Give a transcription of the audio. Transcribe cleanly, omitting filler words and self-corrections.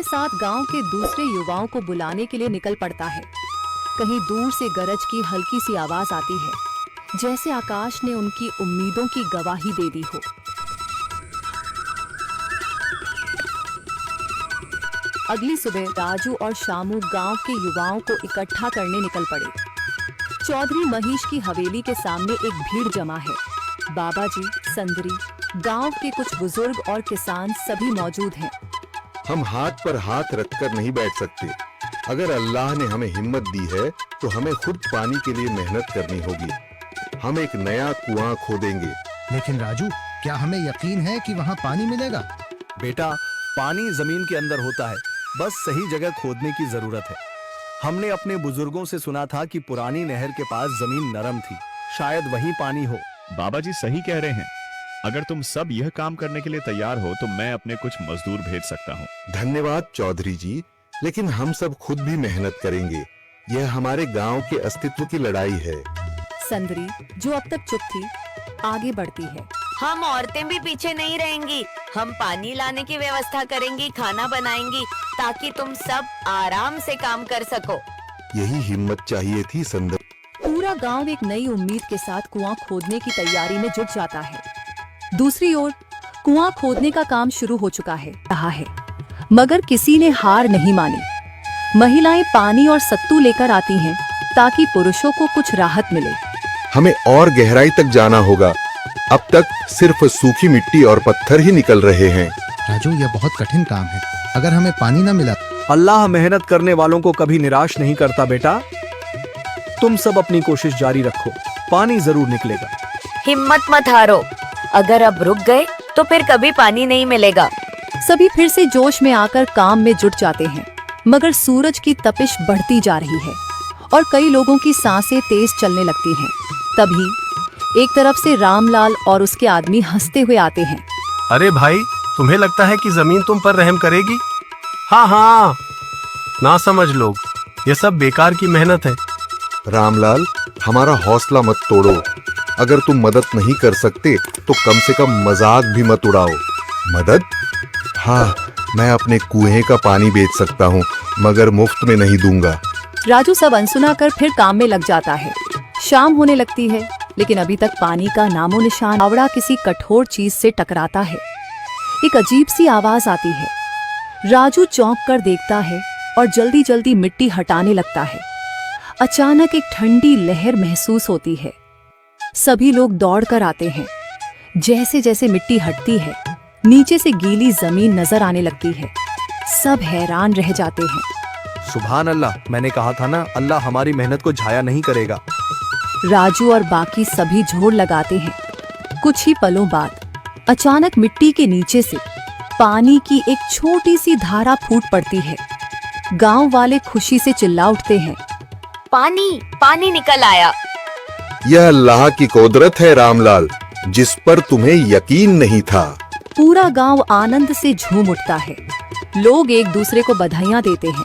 के साथ गांव के दूसरे युवाओं को बुलाने के लिए निकल पड़ता है। कहीं दूर से गरज की हल्की सी आवाज आती है, जैसे आकाश ने उनकी उम्मीदों की गवाही दे दी हो। अगली सुबह राजू और शामू गांव के युवाओं को इकट्ठा करने निकल पड़े। चौधरी महेश की हवेली के सामने एक भीड़ जमा है। बाबा जी, संदरी, गांव के कुछ बुजुर्ग और किसान सभी मौजूद हैं। हम हाथ पर हाथ रखकर नहीं बैठ सकते। अगर अल्लाह ने हमें हिम्मत दी है तो हमें खुद पानी के लिए मेहनत करनी होगी। हम एक नया कुआं खोदेंगे। लेकिन राजू, क्या हमें यकीन है कि वहाँ पानी मिलेगा? बेटा, पानी जमीन के अंदर होता है, बस सही जगह खोदने की जरूरत है। हमने अपने बुजुर्गों से सुना था कि पुरानी नहर के पास जमीन नरम थी, शायद वहीं पानी हो। बाबा जी सही कह रहे हैं। अगर तुम सब यह काम करने के लिए तैयार हो तो मैं अपने कुछ मजदूर भेज सकता हूँ। धन्यवाद चौधरी जी, लेकिन हम सब खुद भी मेहनत करेंगे। यह हमारे गांव के अस्तित्व की लड़ाई है। संदरी, जो अब तक चुप थी, आगे बढ़ती है। हम औरतें भी पीछे नहीं रहेंगी। हम पानी लाने की व्यवस्था करेंगी, खाना बनाएंगी, ताकि तुम सब आराम से काम कर सको। यही हिम्मत चाहिए थी संदर। पूरा गांव एक नई उम्मीद के साथ कुआं खोदने की तैयारी में जुट जाता है। दूसरी ओर कुआं खोदने का काम शुरू हो चुका है मगर किसी ने हार नहीं मानी। महिलाएं पानी और सत्तू लेकर आती हैं ताकि पुरुषों को कुछ राहत मिले। हमें और गहराई तक जाना होगा। अब तक सिर्फ सूखी मिट्टी और पत्थर ही निकल रहे हैं। राजू, यह बहुत कठिन काम है। अगर हमें पानी न मिला। अल्लाह मेहनत करने वालों को कभी निराश नहीं करता बेटा। तुम सब अपनी कोशिश जारी रखो, पानी जरूर निकलेगा। हिम्मत मत हारो। अगर अब रुक गए तो फिर कभी पानी नहीं मिलेगा। सभी फिर से जोश में आकर काम में जुट जाते हैं, मगर सूरज की तपिश बढ़ती जा रही है और कई लोगों की सांसें तेज चलने लगती हैं। तभी एक तरफ से रामलाल और उसके आदमी हंसते हुए आते हैं। अरे भाई, तुम्हें लगता है कि जमीन तुम पर रहम करेगी? हाँ, ना समझ लोग, ये सब बेकार की मेहनत है। रामलाल, हमारा हौसला मत तोड़ो। अगर तुम मदद नहीं कर सकते तो कम से कम मजाक भी मत उड़ाओ। मदद? हाँ, मैं अपने कुएं का पानी बेच सकता हूँ, मगर मुफ्त में नहीं दूंगा। राजू सब अनसुना कर फिर काम में लग जाता है। शाम होने लगती है, लेकिन अभी तक पानी का नामो निशान। आवड़ा किसी कठोर चीज से टकराता है। एक अजीब सी आवाज आती है। राजू चौंक कर देखता है और जल्दी जल्दी मिट्टी हटाने लगता है। अचानक एक ठंडी लहर महसूस होती है। सभी लोग दौड़ कर आते हैं। जैसे जैसे मिट्टी हटती है, नीचे से गीली जमीन नजर आने लगती है। सब हैरान रह जाते हैं। सुभान अल्लाह, मैंने कहा था ना, अल्लाह हमारी मेहनत को जाया नहीं करेगा। राजू और बाकी सभी जोर लगाते हैं। कुछ ही पलों बाद अचानक मिट्टी के नीचे से पानी की एक छोटी सी धारा फूट पड़ती है। गांव वाले खुशी से चिल्ला उठते हैं। पानी, पानी निकल आया। यह अल्लाह की कुदरत है रामलाल, जिस पर तुम्हें यकीन नहीं था। पूरा गांव आनंद से झूम उठता है। लोग एक दूसरे को बधाइयां देते हैं।